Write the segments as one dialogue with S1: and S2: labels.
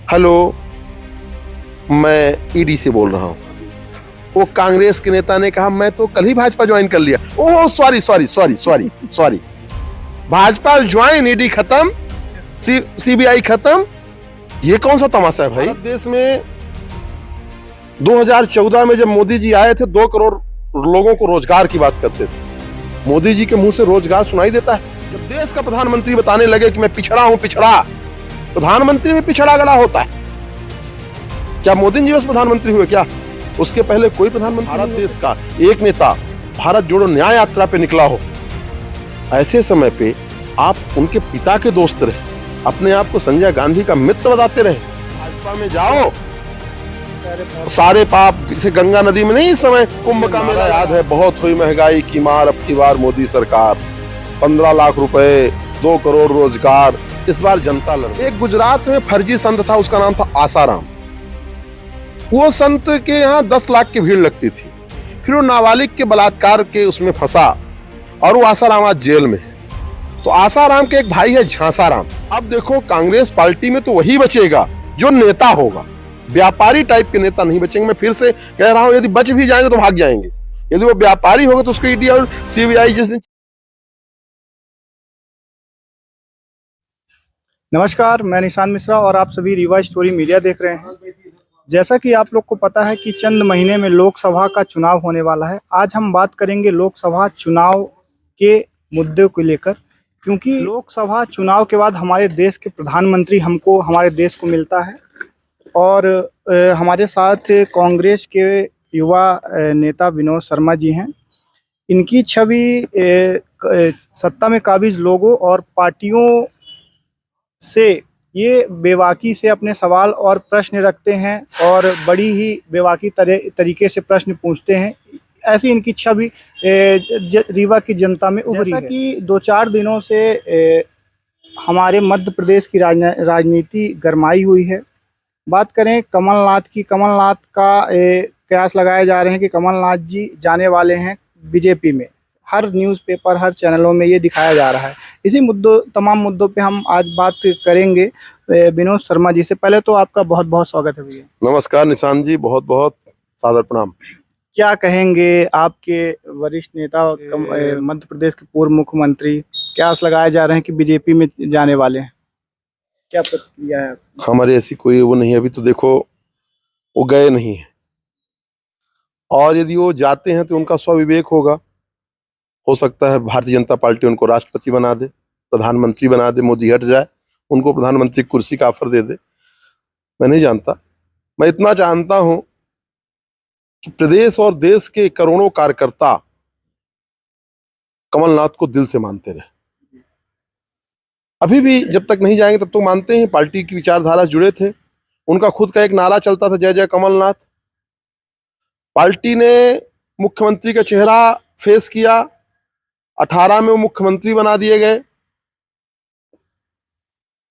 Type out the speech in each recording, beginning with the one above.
S1: Hello, मैं ED से बोल रहा हूँ। वो कांग्रेस के नेता ने कहा मैं तो कल ही भाजपा ज्वाइन कर लिया। Oh sorry sorry sorry sorry sorry, Bhajpa join, ED खत्म, सीबीआई खत्म। ये कौन सा तमाशा है भाई? देश में 2014 में जब मोदी जी आए थे 2 करोड़ लोगों को रोजगार की बात करते थे। मोदी जी के मुंह से रोजगार सुनाई देता है? जब देश का प्रधानमंत्री बताने लगे कि मैं पिछड़ा हूं, पिछड़ा, प्रधानमंत्री में पिछड़ा गला होता है क्या? मोदी जी बस प्रधानमंत्री हुए क्या? उसके पहले कोई प्रधानमंत्री? भारत देश का एक नेता भारत जोड़ो न्याय यात्रा पे निकला हो, ऐसे समय पे आप उनके पिता के दोस्त रहे, अपने आप को संजय गांधी का मित्र बताते रहे। भाजपा में जाओ, सारे पाप जैसे गंगा नदी में नहीं, इस समय कुंभ का मेला याद है। बहुत हुई महंगाई की मार, अब की बार मोदी सरकार, 15 लाख रुपए, 2 करोड़ रोजगार, इस बार जनता लड़। एक गुजरात में फर्जी संत था, उसका नाम था आसाराम। वो संत के यहाँ 10 लाख की भीड़ लगती थी। फिर वो नाबालिग के बलात्कार के उसमें फंसा और वो आसाराम आज जेल में है। तो आसाराम के एक भाई है झांसाराम। अब देखो कांग्रेस पार्टी में तो वही बचेगा जो नेता होगा, व्यापारी टाइप के नेता नहीं बचेंगे। मैं फिर से कह रहा हूं, यदि बच भी जाएंगे तो भाग जाएंगे। यदि वो व्यापारी होगा तो उसको ईडी और सीबीआई जिस दिन।
S2: नमस्कार, मैं निशान मिश्रा और आप सभी रीवा स्टोरी मीडिया देख रहे हैं। जैसा कि आप लोग को पता है कि चंद महीने में लोकसभा का चुनाव होने वाला है। आज हम बात करेंगे लोकसभा चुनाव के मुद्दे को लेकर, क्योंकि लोकसभा चुनाव के बाद हमारे देश के प्रधानमंत्री हमारे देश को मिलता है। और हमारे साथ कांग्रेस के युवा नेता विनोद शर्मा जी हैं। इनकी छवि सत्ता में काबिज लोगों और पार्टियों से ये बेबाकी से अपने सवाल और प्रश्न रखते हैं और बड़ी ही बेबाकी तरीके से प्रश्न पूछते हैं। ऐसी इनकी छवि रीवा की जनता में उभरी है। जैसा कि 2-4 दिनों से हमारे मध्य प्रदेश की राजनीति गरमाई हुई है। बात करें कमलनाथ की, कमलनाथ का कयास लगाए जा रहे हैं कि कमलनाथ जी जाने वाले हैं बीजेपी में। हर न्यूज़पेपर, हर चैनलों में ये दिखाया जा रहा है। इसी तमाम मुद्दों पे हम आज बात करेंगे विनोद शर्मा जी से। पहले तो आपका बहुत बहुत स्वागत है भैया।
S1: नमस्कार निशान जी, बहुत बहुत सादर प्रणाम।
S2: क्या कहेंगे, आपके वरिष्ठ नेता मध्य प्रदेश के पूर्व मुख्यमंत्री कयास लगाए जा रहे हैं कि बीजेपी में जाने वाले हैं, क्या प्रतिक्रिया है?
S1: हमारे ऐसी कोई वो नहीं है। अभी तो देखो वो गए नहीं है, और यदि वो जाते हैं तो उनका स्वविवेक होगा। हो सकता है भारतीय जनता पार्टी उनको राष्ट्रपति बना दे, प्रधानमंत्री बना दे, मोदी हट जाए, उनको प्रधानमंत्री की कुर्सी का ऑफर दे दे। मैं नहीं जानता। मैं इतना जानता हूं कि प्रदेश और देश के करोड़ों कार्यकर्ता कमलनाथ को दिल से मानते रहे। अभी भी जब तक नहीं जाएंगे तब तो मानते हैं। पार्टी की विचारधारा से जुड़े थे। उनका खुद का एक नारा चलता था, जय जय कमलनाथ। पार्टी ने मुख्यमंत्री का चेहरा फेस किया। 18 में वो मुख्यमंत्री बना दिए गए।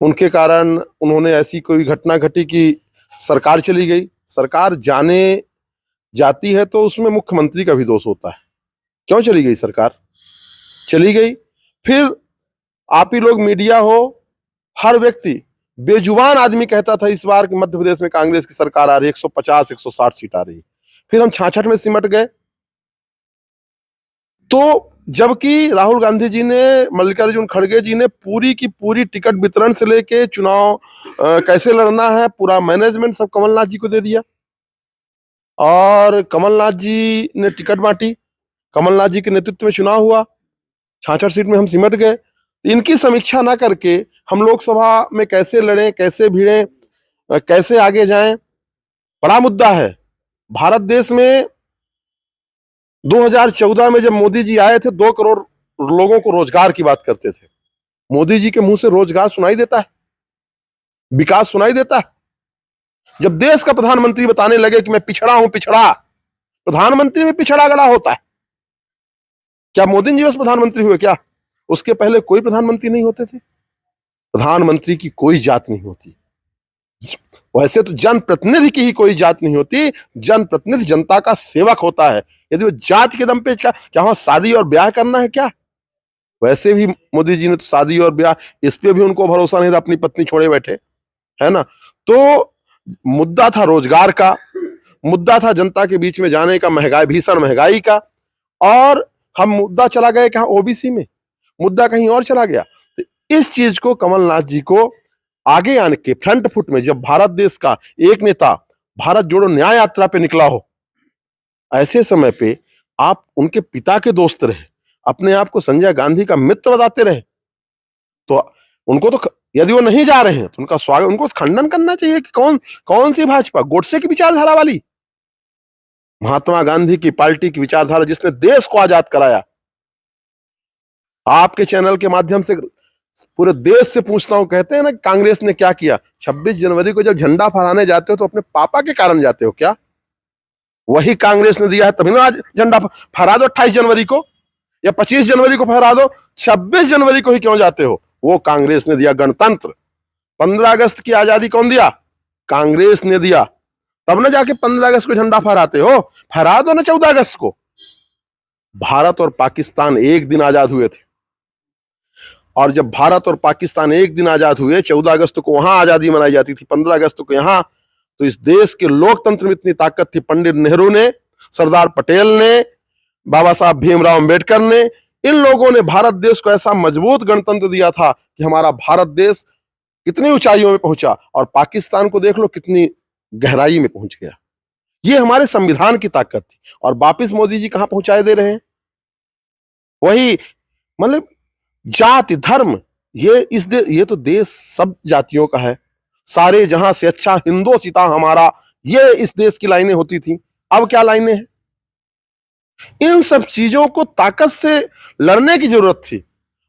S1: उनके कारण उन्होंने ऐसी कोई घटना घटी कि सरकार चली गई। सरकार जाती है तो उसमें मुख्यमंत्री का भी दोष होता है। क्यों चली गई सरकार? चली गई। फिर आप ही लोग मीडिया हो, हर व्यक्ति, बेजुबान आदमी कहता था इस बार मध्य प्रदेश में कांग्रेस की सरकार आ रही है, 150-160 सीट आ रही है। फिर हम 66 में सिमट गए। तो जबकि राहुल गांधी जी ने, मल्लिकार्जुन खड़गे जी ने पूरी की पूरी टिकट वितरण से लेके चुनाव कैसे लड़ना है, पूरा मैनेजमेंट सब कमलनाथ जी को दे दिया। और कमलनाथ जी ने टिकट बांटी, कमलनाथ जी के नेतृत्व में चुनाव हुआ, 66 सीट में हम सिमट गए। इनकी समीक्षा ना करके हम लोकसभा में कैसे लड़ें, कैसे भिड़ें, कैसे आगे जाएं, बड़ा मुद्दा है। भारत देश में 2014 में जब मोदी जी आए थे 2 करोड़ लोगों को रोजगार की बात करते थे। मोदी जी के मुंह से रोजगार सुनाई देता है, विकास सुनाई देता है? जब देश का प्रधानमंत्री बताने लगे कि मैं पिछड़ा हूं, पिछड़ा, प्रधानमंत्री में पिछड़ा गला होता है क्या? मोदी जी बस प्रधानमंत्री हुए क्या? उसके पहले कोई प्रधानमंत्री नहीं होते थे? प्रधानमंत्री की कोई जात नहीं होती। वैसे तो जनप्रतिनिधि की ही कोई जात नहीं होती। जनप्रतिनिधि जनता का सेवक होता है। यदि वो जात के दम पे क्या वहां शादी और ब्याह करना है क्या? वैसे भी मोदी जी ने तो शादी और ब्याह, इस पे भी उनको भरोसा नहीं रहा, अपनी पत्नी छोड़े बैठे, है ना। तो मुद्दा था रोजगार का, मुद्दा था जनता के बीच में जाने का, महंगाई, भीषण महंगाई का, और हम मुद्दा चला गए कहाँ, ओबीसी में, मुद्दा कहीं और चला गया। तो इस चीज को कमलनाथ जी को आगे आने के फ्रंट फुट में, जब भारत देश का एक नेता भारत जोड़ो न्याय यात्रा पे निकला हो, ऐसे समय पे आप उनके पिता के दोस्त रहे, अपने आप को संजय गांधी का मित्र बताते रहे, तो उनको तो, यदि वो नहीं जा रहे हैं तो उनका स्वागत, उनको खंडन करना चाहिए कि कौन सी भाजपा, गोडसे की विचारधारा वाली, महात्मा गांधी की पार्टी की विचारधारा जिसने देश को आजाद कराया। आपके चैनल के माध्यम से पूरे देश से पूछता हूं, कहते हैं ना कांग्रेस ने क्या किया, 26 जनवरी को जब झंडा फहराने जाते हो तो अपने पापा के कारण जाते हो क्या? वही कांग्रेस ने दिया है, तभी ना आज झंडा फहरा दो 28 जनवरी को, या 25 जनवरी को फहरा दो, 26 जनवरी को ही क्यों जाते हो? वो कांग्रेस ने दिया गणतंत्र। 15 अगस्त की आजादी कौन दिया? कांग्रेस ने दिया, तब ना जाके 15 अगस्त को झंडा फहराते हो, फहरा दो ना 14 अगस्त को। भारत और पाकिस्तान एक दिन आजाद हुए थे, और जब भारत और पाकिस्तान एक दिन आजाद हुए, 14 अगस्त को वहां आजादी मनाई जाती थी, 15 अगस्त को यहां, तो इस देश के लोकतंत्र में इतनी ताकत थी, पंडित नेहरू ने, सरदार पटेल ने, बाबा साहब भीमराव अंबेडकर ने, इन लोगों ने भारत देश को ऐसा मजबूत गणतंत्र दिया था कि हमारा भारत देश कितनी ऊंचाइयों में पहुंचा, और पाकिस्तान को देख लो कितनी गहराई में पहुंच गया। ये हमारे संविधान की ताकत थी, और वापिस मोदी जी कहां पहुंचाए दे रहे हैं? वही, मतलब जाति धर्म, ये तो देश सब जातियों का है, सारे जहां से अच्छा हिंदोसिता हमारा, ये इस देश की लाइनें होती थी। अब क्या लाइनें हैं? इन सब चीजों को ताकत से लड़ने की जरूरत थी,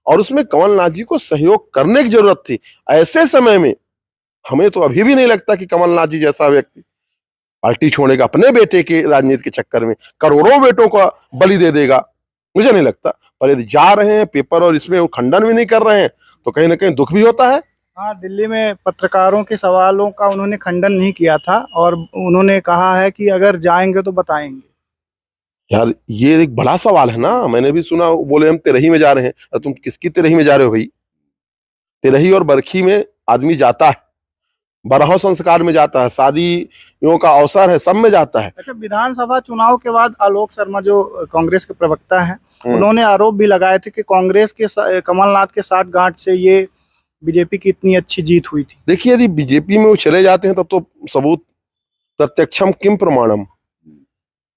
S1: और उसमें कमलनाथ जी को सहयोग करने की जरूरत थी। ऐसे समय में हमें तो अभी भी नहीं लगता कि कमलनाथ जी जैसा व्यक्ति पार्टी छोड़ेगा अपने बेटे के राजनीति के चक्कर में, करोड़ों बेटों को बलि दे देगा, मुझे नहीं लगता। पर यदि जा रहे हैं पेपर और इसमें वो खंडन भी नहीं कर रहे हैं, तो कहीं ना कहीं दुख भी होता है।
S2: हाँ, दिल्ली में पत्रकारों के सवालों का उन्होंने खंडन नहीं किया था, और उन्होंने कहा है कि अगर जाएंगे तो बताएंगे।
S1: यार ये एक बड़ा सवाल है ना, मैंने भी सुना, बोले हम तेरही में जा रहे हैं। तुम किसकी तेरही में जा रहे हो भाई? तेरही और बरखी में आदमी जाता है, बरहो संस्कार में जाता है, शादियों का अवसर है, सब में जाता है।
S2: अच्छा, विधानसभा चुनाव के बाद आलोक शर्मा जो कांग्रेस के प्रवक्ता हैं, उन्होंने आरोप भी लगाए थे कि कांग्रेस के कमलनाथ के साठगांठ से ये बीजेपी की इतनी अच्छी जीत हुई थी।
S1: देखिए, यदि बीजेपी में वो चले जाते हैं तब तो सबूत प्रत्यक्षम किम प्रमाणम,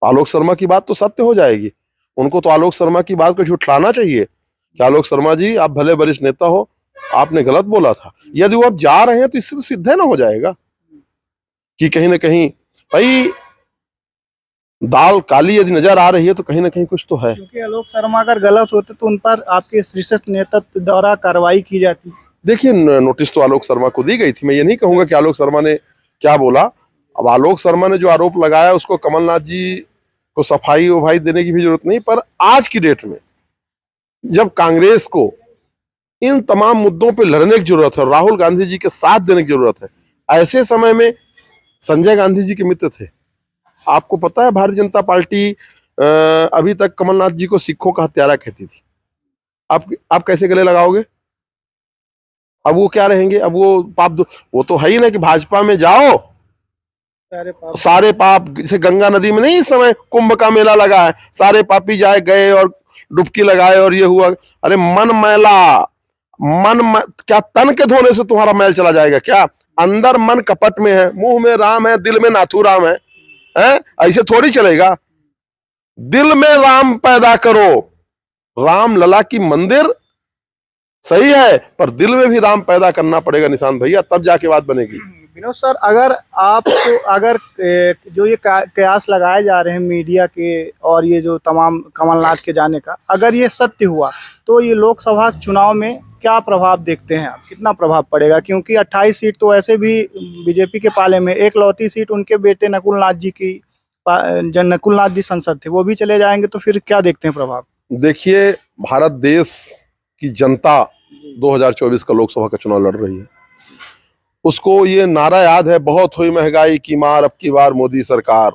S1: आलोक शर्मा की बात तो सत्य हो जाएगी। उनको तो आलोक शर्मा की बात को झुठलाना चाहिए कि आलोक शर्मा जी आप भले वरिष्ठ नेता हो, आपने गलत बोला था। यदि वो अब जा रहे हैं तो इससे तो सिद्ध ना हो जाएगा कि कहीं ना कहीं भाई दाल काली यदि नजर आ रही है तो कहीं ना कहीं कुछ तो है।
S2: क्योंकि आलोक शर्मा अगर गलत होते तो उन पर आपके शीर्ष नेतृत्व द्वारा कार्रवाई की जाती।
S1: देखिए, नोटिस तो आलोक शर्मा को दी गई थी, मैं ये नहीं कहूंगा कि आलोक शर्मा ने क्या बोला। अब आलोक शर्मा ने जो आरोप लगाया उसको कमलनाथ जी को सफाई वफाई देने की भी जरूरत नहीं, पर आज की डेट में जब कांग्रेस को इन तमाम मुद्दों पे लड़ने की जरूरत है, राहुल गांधी जी के साथ देने की जरूरत है, ऐसे समय में संजय गांधी जी के मित्र थे। आपको पता है भारतीय जनता पार्टी अभी तक कमलनाथ जी को सिखों का हत्यारा कहती थी। आप कैसे गले लगाओगे? अब वो क्या रहेंगे? अब वो पाप, वो तो है ही ना कि भाजपा में जाओ सारे पाप, जैसे गंगा नदी में नहीं इस समय कुंभ का मेला लगा है, सारे पापी जाए गए और डुबकी लगाए और ये हुआ। अरे मन मैला, क्या तन के धोने से तुम्हारा मैल चला जाएगा क्या? अंदर मन कपट में है, मुंह में राम है, दिल में नाथूराम है, ऐसे थोड़ी चलेगा। दिल में राम पैदा करो, राम लला की मंदिर सही है, पर दिल में भी राम पैदा करना पड़ेगा निशांत भैया, तब जाके बात बनेगी।
S2: विनोद सर, अगर जो ये कयास लगाए जा रहे हैं मीडिया के और ये जो तमाम कमलनाथ के जाने का, अगर ये सत्य हुआ तो ये लोकसभा चुनाव में क्या प्रभाव देखते हैं आप? कितना प्रभाव पड़ेगा? क्योंकि 28 सीट तो ऐसे भी बीजेपी के पाले में, एक लौती सीट उनके बेटे नकुलनाथ जी की, जो नकुलनाथ जी सांसद थे, वो भी चले जाएंगे, तो फिर क्या देखते हैं प्रभाव?
S1: देखिए, भारत देश की जनता 2024 का लोकसभा का चुनाव लड़ रही है, उसको ये नारा याद है, बहुत हुई महंगाई की मार, अब की बार मोदी सरकार,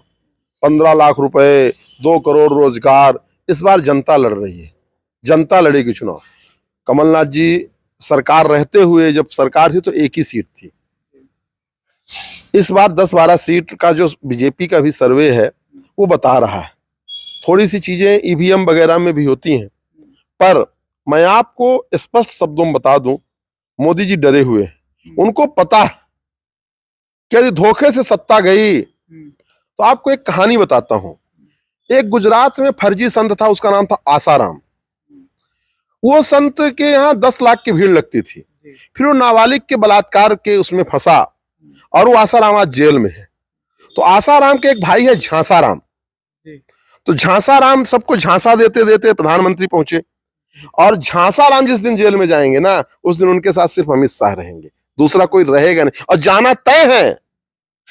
S1: 15 लाख रुपए, 2 करोड़ रोजगार। इस बार जनता लड़ रही है, जनता लड़ेगी चुनाव। कमलनाथ जी सरकार रहते हुए, जब सरकार थी तो एक ही सीट थी, इस बार 10-12 सीट का जो बीजेपी का भी सर्वे है वो बता रहा है। थोड़ी सी चीजें ईवीएम वगैरह में भी होती हैं, पर मैं आपको स्पष्ट शब्दों में बता दूं, मोदी जी डरे हुए हैं। उनको पता है कि यदि धोखे से सत्ता गई तो आपको एक कहानी बताता हूं। एक गुजरात में फर्जी संत था, उसका नाम था आसाराम। वो संत के यहाँ 10 लाख की भीड़ लगती थी। फिर वो नाबालिग के बलात्कार के उसमें फंसा और वो आसाराम आज जेल में है। तो आसाराम के एक भाई है झांसाराम। तो झांसाराम सबको झांसा देते देते प्रधानमंत्री पहुंचे, और झांसाराम जिस दिन जेल में जाएंगे ना, उस दिन उनके साथ सिर्फ अमित शाह रहेंगे, दूसरा कोई रहेगा नहीं, और जाना तय है।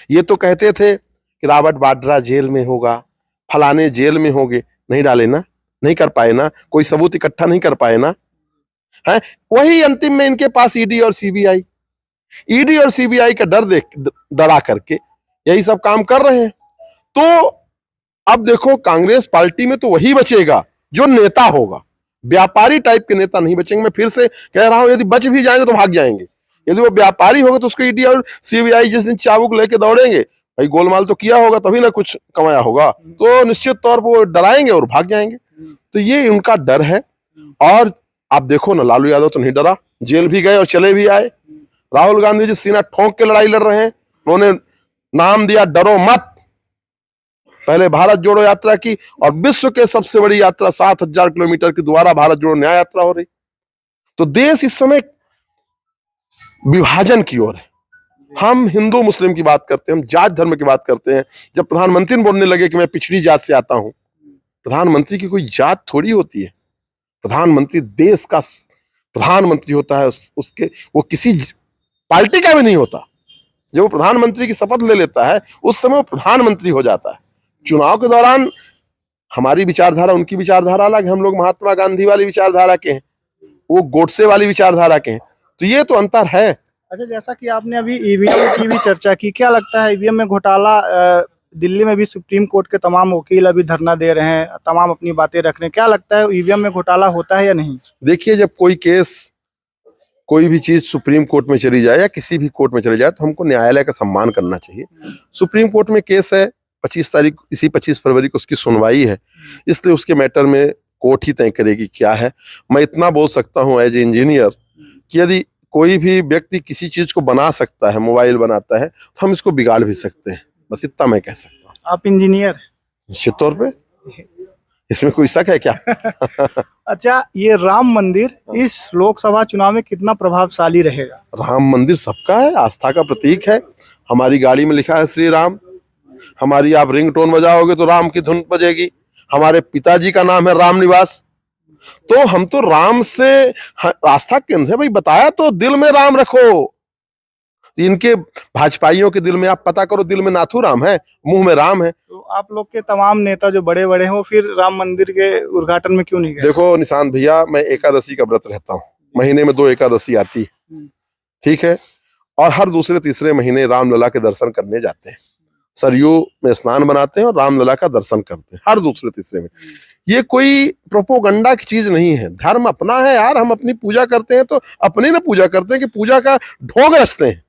S1: ये तो कहते थे कि रॉबर्ट वाड्रा जेल में होगा, फलाने जेल में होंगे, नहीं डाले ना, नहीं कर पाए ना, कोई सबूत इकट्ठा नहीं कर पाए ना, है। वही अंतिम में इनके पास ईडी और सीबीआई का डरा करके यही सब काम कर रहे हैं। तो अब देखो, कांग्रेस पार्टी में तो वही बचेगा जो नेता होगा, व्यापारी टाइप के नेता नहीं बचेंगे। मैं फिर से कह रहा हूं, यदि बच भी जाएंगे तो भाग जाएंगे। यदि वो व्यापारी होगा तो उसको ईडी और सीबीआई जिस दिन चाबुक लेके दौड़ेंगे, भाई गोलमाल तो किया होगा तभी ना कुछ कमाया होगा, तो निश्चित तौर पर वो डराएंगे और भाग जाएंगे। तो ये उनका डर है। और आप देखो ना, लालू यादव तो नहीं डरा, जेल भी गए और चले भी आए। राहुल गांधी जी सीना ठोंक के लड़ाई लड़ रहे हैं, उन्होंने नाम दिया डरो मत। पहले भारत जोड़ो यात्रा की, और विश्व के सबसे बड़ी यात्रा 7,000 किलोमीटर की दोबारा भारत जोड़ो न्याय यात्रा हो रही। तो देश इस समय विभाजन की ओर है। हम हिंदू मुस्लिम की बात करते हैं, हम जात धर्म की बात करते हैं। जब प्रधानमंत्री बोलने लगे कि मैं पिछड़ी जात से आता हूं, प्रधानमंत्री की कोई जात थोड़ी होती है। प्रधानमंत्री देश का प्रधानमंत्री होता है, उसके वो किसी पार्टी का भी नहीं होता। जब वो प्रधानमंत्री की शपथ ले लेता है, उस समय वो प्रधानमंत्री हो जाता है। चुनाव के दौरान हमारी विचारधारा उनकी विचारधारा अलग है। हम लोग महात्मा गांधी वाली विचारधारा के हैं, वो गोडसे वाली विचारधारा के हैं। तो ये तो अंतर है।
S2: अच्छा, जैसा कि आपने अभी ईवीएम की भी चर्चा की, क्या लगता है ईवीएम में घोटाला? दिल्ली में भी सुप्रीम कोर्ट के तमाम वकील अभी धरना दे रहे हैं, तमाम अपनी बातें रख रहे हैं। क्या लगता है ईवीएम में घोटाला होता है या नहीं?
S1: देखिए, जब कोई केस, कोई भी चीज सुप्रीम कोर्ट में चली जाए या किसी भी कोर्ट में चली जाए, तो हमको न्यायालय का सम्मान करना चाहिए। सुप्रीम कोर्ट में केस है, 25 फरवरी को उसकी सुनवाई है, इसलिए उसके मैटर में कोर्ट ही तय करेगी क्या है। मैं इतना बोल सकता हूं एज ए इंजीनियर कि यदि कोई भी व्यक्ति किसी चीज को बना सकता है, मोबाइल बनाता है, तो हम इसको बिगाड़ भी सकते हैं। बस इतना मैं कह सकता हूँ।
S2: आप इंजीनियर?
S1: निश्चित तौर पे, इसमें कोई शक है क्या?
S2: अच्छा, ये राम मंदिर इस लोकसभा चुनाव में कितना प्रभावशाली रहेगा?
S1: राम मंदिर सबका है, आस्था का प्रतीक है। हमारी गाड़ी में लिखा है श्री राम। हमारी आप रिंगटोन बजाओगे तो राम की धुन बजेगी। हमारे पिताजी का नाम है राम निवास। तो हम तो राम से आस्था केंद्र है भाई। बताया तो, दिल में राम रखो। इनके भाजपाइयों के दिल में आप पता करो, दिल में नाथूराम है, मुंह में राम है।
S2: तो आप लोग के तमाम नेता जो बड़े बड़े हैं, वो फिर राम मंदिर के उद्घाटन में क्यों नहीं गए?
S1: देखो निशांत भैया, मैं एकादशी का व्रत रहता हूँ, महीने में 2 एकादशी आती, ठीक है, और हर दूसरे तीसरे महीने रामलला के दर्शन करने जाते हैं। सरयू में स्नान बनाते हैं और रामलला का दर्शन करते हैं हर दूसरे तीसरे में। ये कोई प्रोपोगंडा की चीज नहीं है। धर्म अपना है यार, हम अपनी पूजा करते हैं तो अपनी ना पूजा करते हैं कि पूजा का ढोंग रचते हैं।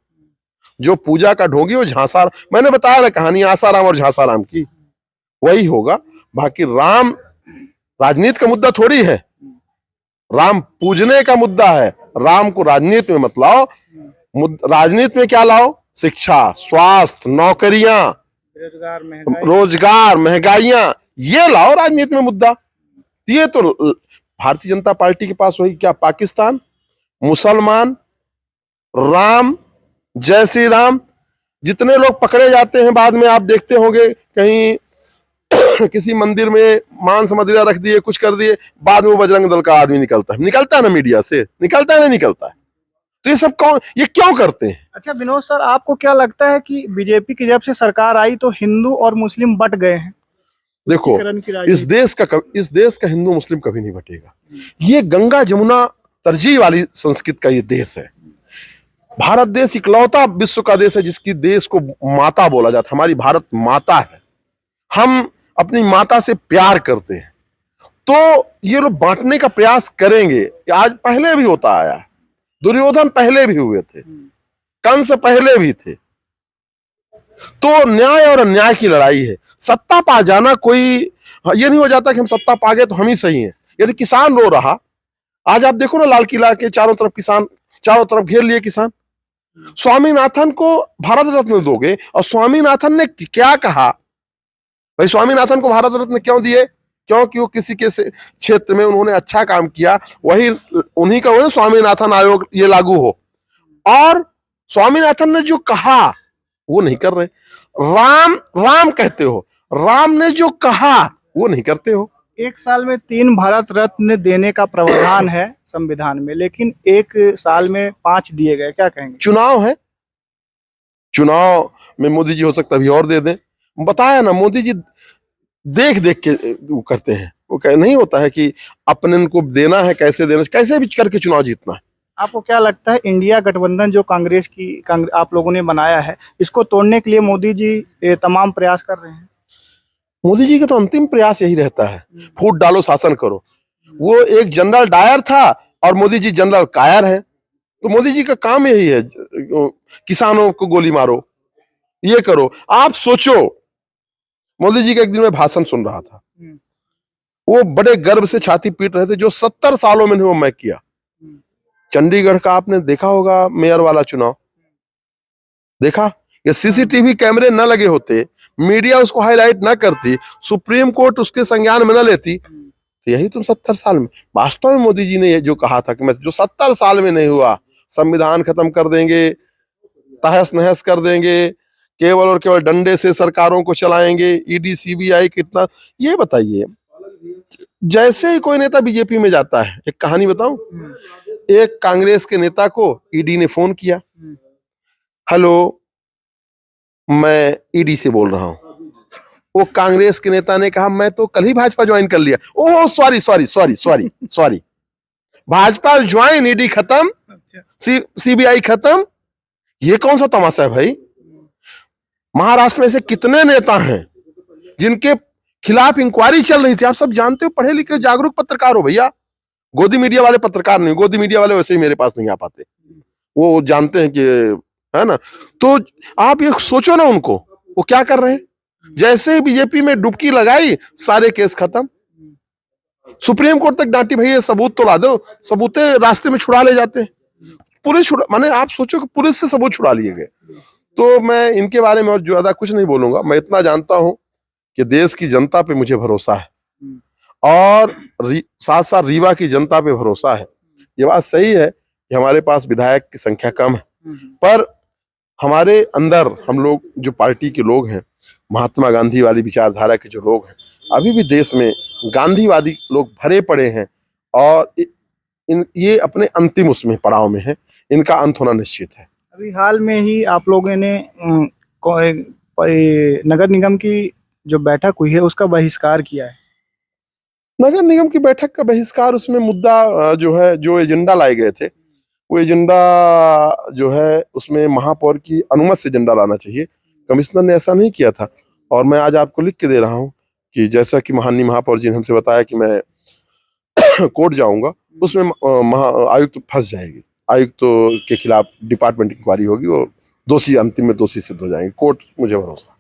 S1: जो पूजा का ढोंगी वो झांसा, मैंने बताया ना कहानी आसाराम और झांसाराम की, वही होगा। बाकी राम राजनीति का मुद्दा थोड़ी है, राम पूजने का मुद्दा है। राम को राजनीति में मत लाओ। राजनीति में क्या लाओ? शिक्षा, स्वास्थ्य, नौकरियां, रोजगार, महंगाइयां, ये लाओ राजनीति में मुद्दा। ये तो भारतीय जनता पार्टी के पास वही क्या, पाकिस्तान, मुसलमान, राम, जय श्री राम। जितने लोग पकड़े जाते हैं बाद में आप देखते होंगे कहीं किसी मंदिर में मांस मदिरा रख दिए, कुछ कर दिए, बाद में वो बजरंग दल का आदमी निकलता है ना मीडिया से, निकलता है ना निकलता है। तो ये सब कौन, ये क्यों करते हैं?
S2: अच्छा विनोद सर, आपको क्या लगता है कि बीजेपी की जब से सरकार आई तो हिंदू और मुस्लिम बट गए हैं?
S1: देखो, इस देश का हिंदू मुस्लिम कभी नहीं बटेगा। ये गंगा जमुना तरजीह वाली संस्कृति का ये देश है। भारत देश इकलौता विश्व का देश है जिसकी देश को माता बोला जाता है। हमारी भारत माता है, हम अपनी माता से प्यार करते हैं। तो ये लोग बांटने का प्रयास करेंगे, आज पहले भी होता आया। दुर्योधन पहले भी हुए थे, कंस पहले भी थे, तो न्याय और अन्याय की लड़ाई है। सत्ता पा जाना कोई ये नहीं हो जाता कि हम सत्ता पा गए तो हम ही सही हैं। यदि किसान रो रहा, आज आप देखो ना लाल किला के चारों तरफ किसान, चारों तरफ घेर लिए किसान। स्वामीनाथन को भारत रत्न दोगे, और स्वामीनाथन ने क्या कहा भाई? स्वामीनाथन को भारत रत्न क्यों दिए? क्योंकि वो किसी के क्षेत्र में उन्होंने अच्छा काम किया, वही उन्हीं का वो स्वामीनाथन आयोग ये लागू हो। और स्वामीनाथन ने जो कहा वो नहीं कर रहे। राम राम कहते हो, राम ने जो कहा वो नहीं करते हो।
S2: 1 साल में 3 भारत रत्न देने का प्रावधान है संविधान में, लेकिन 1 साल में 5 दिए गए, क्या कहेंगे?
S1: चुनाव है, चुनाव में मोदी जी हो सकता अभी और दे दें। बताया ना, मोदी जी देख देख के वो करते हैं। वो नहीं होता है कि अपने को देना है, कैसे देना, कैसे भी करके चुनाव जीतना है।
S2: आपको क्या लगता है इंडिया गठबंधन जो कांग्रेस आप लोगों ने बनाया है, इसको तोड़ने के लिए मोदी जी तमाम प्रयास कर रहे हैं?
S1: मोदी जी का तो अंतिम प्रयास यही रहता है, फूट डालो शासन करो। वो एक जनरल डायर था और मोदी जी जनरल कायर है। तो मोदी जी का काम यही है, किसानों को गोली मारो, ये करो। आप सोचो, मोदी जी का एक दिन में भाषण सुन रहा था, वो बड़े गर्व से छाती पीट रहे थे, जो 70 सालों में वो मैं किया। चंडीगढ़ का आपने देखा होगा मेयर वाला चुनाव, देखा? ये सीसीटीवी कैमरे न लगे होते, मीडिया उसको हाईलाइट ना करती, सुप्रीम कोर्ट उसके संज्ञान में न लेती, तो यही तुम 70 साल में। वास्तव में मोदी जी ने ये जो कहा था कि मैं जो 70 साल में नहीं हुआ, संविधान खत्म कर देंगे, तहस नहस कर देंगे, केवल और केवल डंडे से सरकारों को चलाएंगे, ईडी सीबीआई कितना। ये बताइए, जैसे ही कोई नेता बीजेपी में जाता है, एक कहानी बताऊं, एक कांग्रेस के नेता को ईडी ने फोन किया, हेलो मैं ईडी से बोल रहा हूं। वो कांग्रेस के नेता ने कहा मैं तो कल ही भाजपा ज्वाइन कर लिया। Oh sorry sorry sorry sorry sorry, Bhajpa join, ED खत्म, सीबीआई खत्म। ये कौन सा तमाशा है भाई? महाराष्ट्र में से कितने नेता हैं जिनके खिलाफ इंक्वायरी चल रही थी? आप सब जानते हो, पढ़े लिखे जागरूक पत्रकार हो भैया, गोदी मीडिया वाले पत्रकार नहीं। गोदी मीडिया वाले वैसे ही मेरे पास नहीं आ पाते, वो जानते हैं कि, है ना? तो आप ये सोचो ना, उनको वो क्या कर रहे हैं। जैसे ही बीजेपी में डुबकी लगाई, सारे केस खत्म। सुप्रीम कोर्ट तक डांटी, भाई ये सबूत तो ला दो, सबूत रास्ते में छुड़ा ले जाते हैं। पुलिस माने आप सोचो कि पुलिस से सबूत छुड़ा लिए गए। तो मैं इनके बारे में और ज्यादा कुछ नहीं बोलूंगा। मैं इतना जानता हूं कि देश की जनता पे मुझे भरोसा है, और साथ साथ रीवा की जनता पे भरोसा है। ये बात सही है कि हमारे पास विधायक की संख्या कम है, पर हमारे अंदर हम लोग जो पार्टी के लोग हैं, महात्मा गांधी वाली विचारधारा के जो लोग हैं, अभी भी देश में गांधीवादी लोग भरे पड़े हैं, और ये अपने अंतिम उसमें पड़ाव में है। इनका अंत होना निश्चित है।
S2: अभी हाल में ही आप लोगों ने नगर निगम की जो बैठक हुई है उसका बहिष्कार किया है।
S1: नगर निगम की बैठक का बहिष्कार, उसमें मुद्दा जो है, जो एजेंडा लाए गए थे, वो एजेंडा जो है उसमें महापौर की अनुमति से एजेंडा लाना चाहिए। कमिश्नर ने ऐसा नहीं किया था, और मैं आज आपको लिख के दे रहा हूं कि जैसा कि माननीय महापौर जी ने हमसे बताया कि मैं कोर्ट जाऊंगा, उसमें आयुक्त फंस जाएगी। आयुक्त के खिलाफ डिपार्टमेंट इंक्वायरी होगी, वो दोषी, अंतिम में दोषी सिद्ध हो जाएंगे। कोर्ट, मुझे भरोसा।